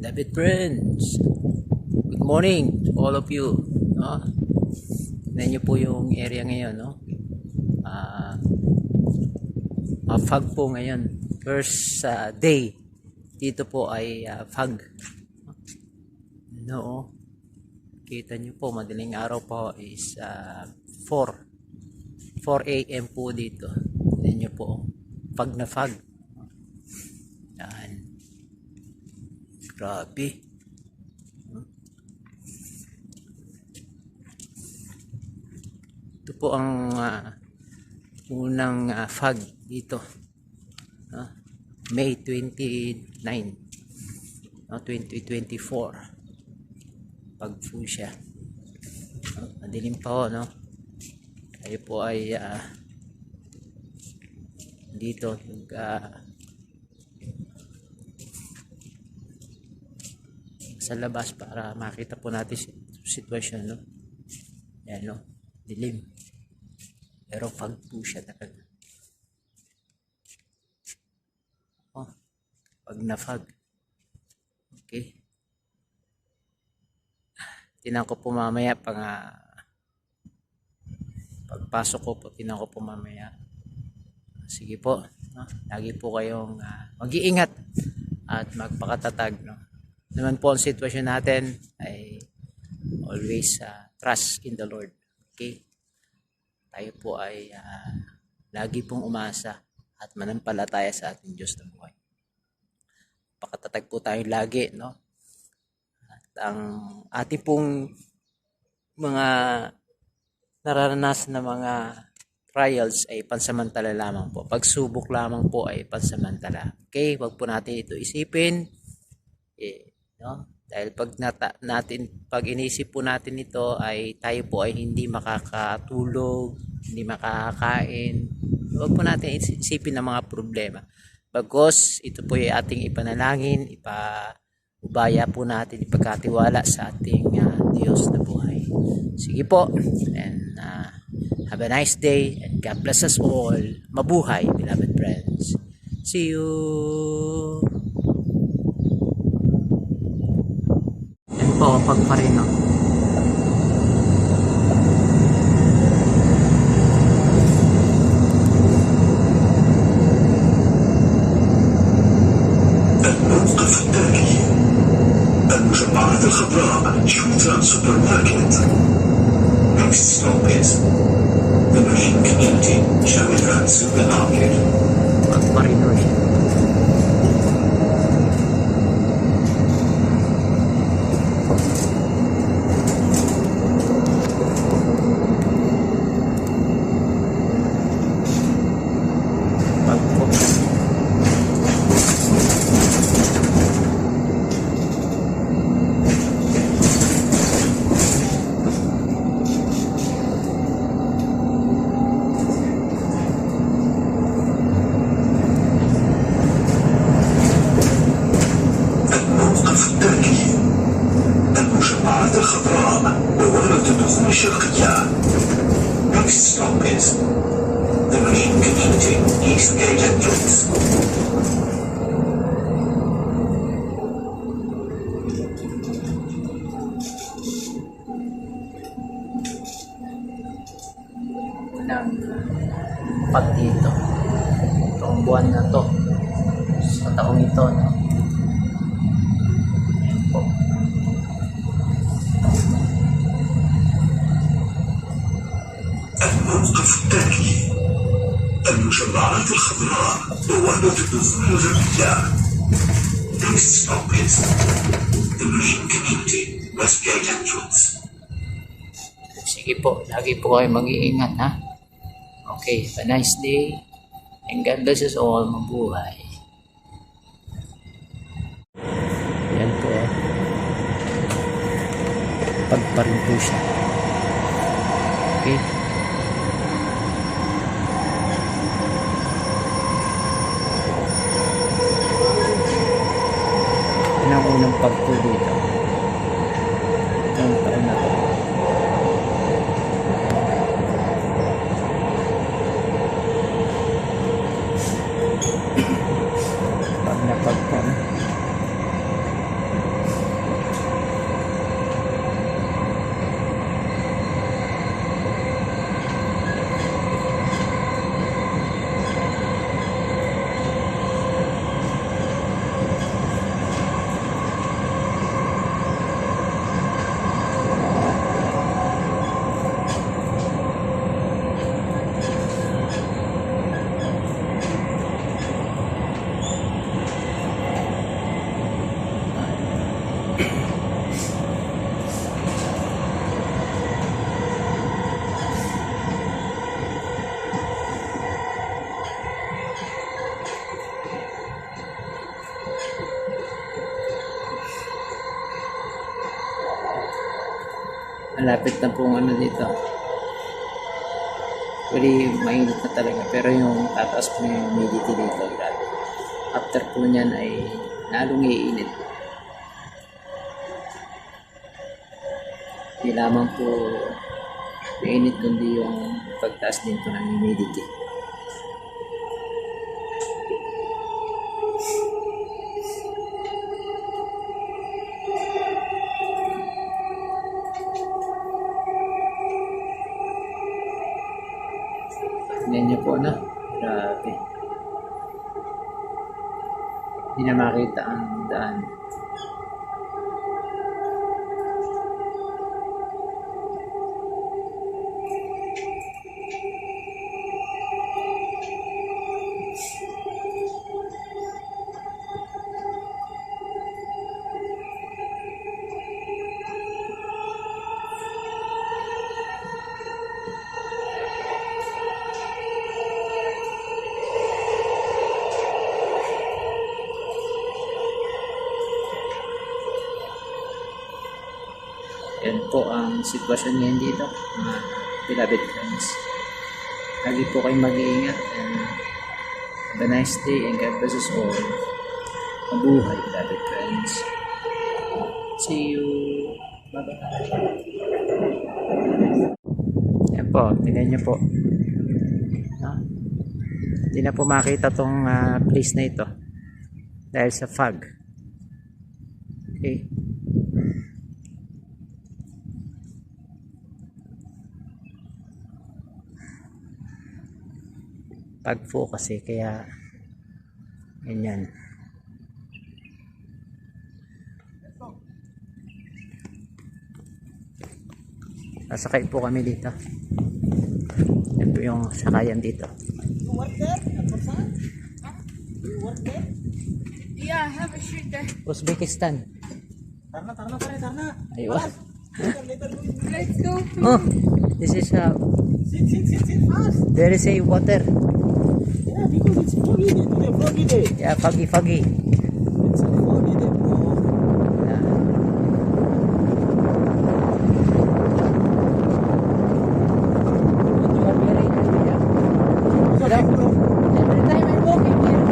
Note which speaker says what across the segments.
Speaker 1: David friends, good morning to all of you. No? Tignan nyo po yung area ngayon. No? Fog po ngayon. First day dito po ay fog. No, kita nyo po madaling araw po is 4 a.m. po dito. Tignan nyo po, fog na fog. Yan. Grabe. Ito po ang unang fog dito. May 29, 2024. Fog po siya. Madilim pa ho, no? Tayo po ay dito sa labas para makita po natin sitwasyon, no? Yan, no? Dilim, pero fog po siya talaga. Pag na fog, okay, tinan ko po mamaya pagpasok ko po, tinan ko po mamaya. Sige po, no? Lagi po kayong mag-iingat at magpakatatag, no? Naman po ang sitwasyon natin ay always trust in the Lord. Okay? Tayo po ay lagi pong umasa at manampalataya sa ating Diyos na buhay. Pakatatag po tayo lagi, no? At ang ating pong mga nararanasan na mga trials ay pansamantala lamang po. Pagsubok lamang po ay pansamantala. Okay? Huwag po natin ito isipin. No? Dahil pag inisip po natin ito ay tayo po ay hindi makakatulog, hindi makakakain. Huwag po natin isipin ng mga problema. Bagos ito po ay ating ipanalangin, ubaya po natin, ipagkatiwala sa ating Diyos na buhay. Sige po, and have a nice day and God bless us all. Mabuhay, beloved friends. See you. Po, pagparino.
Speaker 2: الموقف التالي المجمعات الخضراء شوتران سوبر ماركت. Next stop is the Marine Community Shawitran Supermarket.
Speaker 1: Pagparino siya.
Speaker 2: المجمعات الخضراء بوابة الدخول الشرقية. Next stop is the Marine Community East Gate entrance.
Speaker 1: Pag dito, itong buwan na to, sa taong ito, no? Ayan po.
Speaker 2: الموقف التالي المجمعات الخضراء بوابة الدخول الغربية. Next stop is the Marine Community West Gate entrance.
Speaker 1: Sige po, lagi po kayo mag-iingat, ha? Okay, have a nice day and God bless us all. Mabuhay. Yan po. Pagparin po siya. Okay. Yan ang unang pagpo dito. Itong taon na to. Pag napagpon. Malapit na pong ano dito. Actually, mainit na talaga. Pero yung tataas po yung humidity dito. Grabe. After po niyan ay lalong iinit. Hindi lamang po mainit kundi yung pagtaas din po ng humidity. Tingnan niyo po na. Grabe. Hindi na makita ang daan. Yan po ang sitwasyon ngayon dito, mga beloved friends. Lagi po kayong mag-iingat and have a nice day and God bless us all. Mabuhay, beloved friends. See you. Bye-bye. Yan po, tingnan nyo po. No? Hindi na po makita tong place na ito dahil sa fog. Okay. Pag po kasi kaya ganyan. Sasakay po kami dito. Yan po yung sakayan dito.
Speaker 3: You work there? You work there?
Speaker 4: Yeah, I have a shoot there.
Speaker 1: Uzbekistan.
Speaker 3: Tarna.
Speaker 1: Ayun.
Speaker 4: Let's go.
Speaker 1: Oh, this is
Speaker 3: Sit fast.
Speaker 1: there is a water.
Speaker 3: Yeah, because it's foggy day today, foggy day.
Speaker 1: Yeah, foggy.
Speaker 3: It's a foggy day, bro.
Speaker 1: Yeah. You are very happy, yeah.
Speaker 3: So, bro.
Speaker 1: Every time I'm walking here.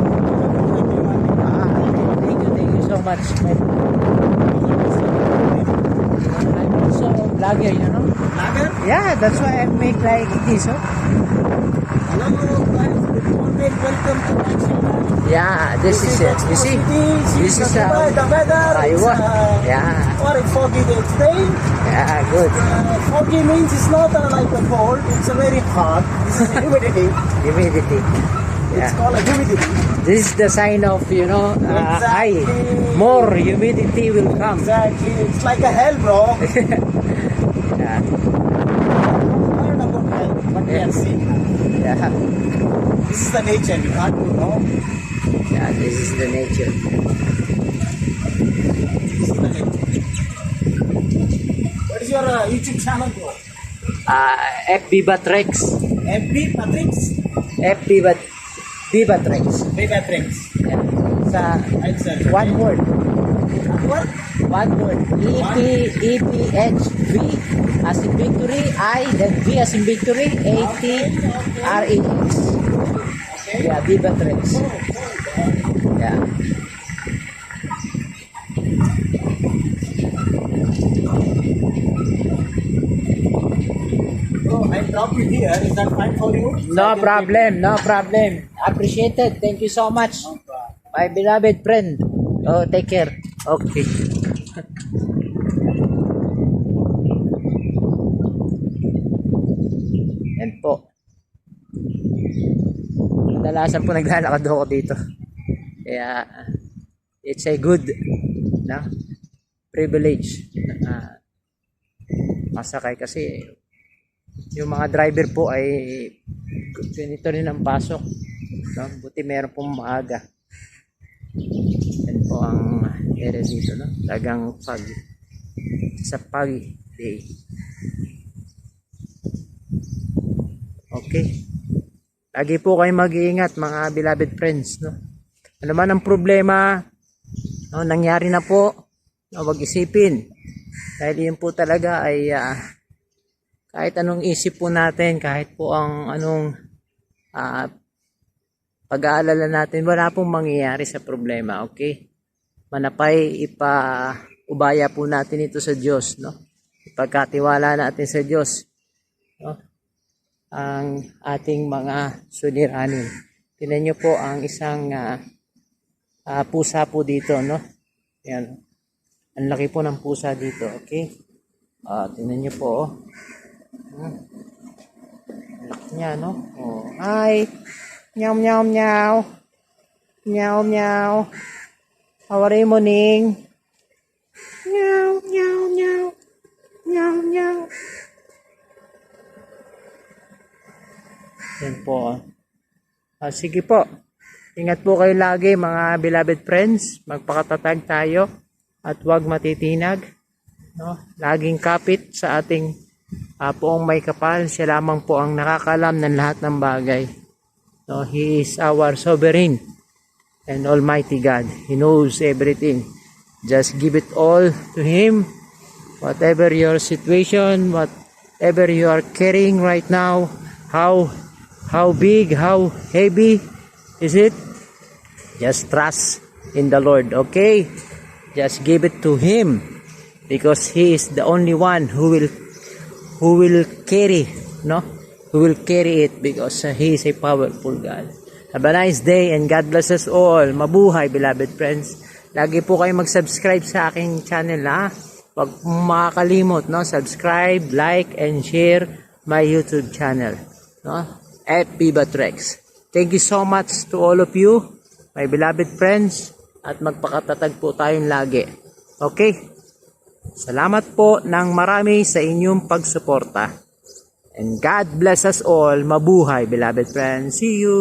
Speaker 1: Thank you so much. I'm also a vlogger, you know.
Speaker 3: Lager?
Speaker 1: Yeah, that's why I make like this. Oh.
Speaker 3: Hello, guys. Good morning. Welcome to my channel.
Speaker 1: Yeah, this is it. You see? This is
Speaker 3: the weather.
Speaker 1: Iowa. Yeah.
Speaker 3: What a foggy day today.
Speaker 1: Yeah, good.
Speaker 3: Foggy means it's not like a cold. It's a very hot. This is humidity.
Speaker 1: Humidity.
Speaker 3: It's
Speaker 1: Yeah.
Speaker 3: called a humidity.
Speaker 1: This is the sign of, you know, high.
Speaker 3: Exactly.
Speaker 1: More humidity will come.
Speaker 3: Exactly. It's like a hell, bro.
Speaker 1: Yeah.
Speaker 3: Heard about hell, but we have seen.
Speaker 1: Yeah.
Speaker 3: This is the nature. You can't do, no?
Speaker 1: Yeah, this is the nature.
Speaker 3: This is the nature. What is your YouTube channel, bro?
Speaker 1: FB Batrex.
Speaker 3: FB Matrix?
Speaker 1: FB Batrex.
Speaker 3: Matrix.
Speaker 1: Yeah. Sa
Speaker 3: I'll search.
Speaker 1: one word.
Speaker 3: What?
Speaker 1: One word. EPHV as in victory. I then V as in victory. ATREX.
Speaker 3: Okay.
Speaker 1: Yeah, Viva Trex. Yeah.
Speaker 3: Bro, I drop you here. Is that fine for you?
Speaker 1: No problem, no problem. Appreciated. Thank you so much.
Speaker 3: No problem.
Speaker 1: My beloved friend. Oh, take care. Okay. Yan po. Kadalasan po naglalakad ako dito. Kaya it's a good privilege na masakay kasi yung mga driver po ay ganito rin ang pasok. No? Buti meron pong maaga. Yan po ang area dito, no? Talagang fog. Sa fog day. Okay. Lagi po kayo mag-iingat mga beloved friends, no? Ano man ang problema, no, nangyari na po, no, wag isipin. Dahil yun po talaga ay kahit anong isip po natin, kahit po ang anong pag-aalala natin, wala pong mangyayari sa problema, okay? Manapay, ipaubaya po natin ito sa Diyos, no? Ipagkatiwala natin sa Diyos, no? Ang ating mga suliranin. Tingnan nyo po ang isang pusa po dito, no? Ayan. Ang laki po ng pusa dito, okay? Tingnan nyo po, oh. Laki niya, no? Oh. Hi! Meow, meow, meow. Meow, meow. How are you, morning? Meow, meow, meow. Meow, meow. Yan po. Sige po. Ingat po kayo lagi mga beloved friends. Magpakatatag tayo at huwag matitinag. No? Laging kapit sa ating poong may kapal. Siya lamang po ang nakakalam ng lahat ng bagay. No? He is our sovereign and almighty God. He knows everything. Just give it all to Him. Whatever your situation, whatever you are carrying right now, how big, how heavy is it? Just trust in the Lord, okay? Just give it to Him because He is the only one who will carry, no? Who will carry it because He is a powerful God. Have a nice day and God bless us all. Mabuhay, beloved friends. Lagi po kayo mag-subscribe sa aking channel, ha? Huwag makakalimot, no? Subscribe, like, and share my YouTube channel, no? FB Batrex. Thank you so much to all of you, my beloved friends, at magpakatatag po tayong lagi. Okay? Salamat po ng marami sa inyong pagsuporta. And God bless us all. Mabuhay, beloved friends. See you!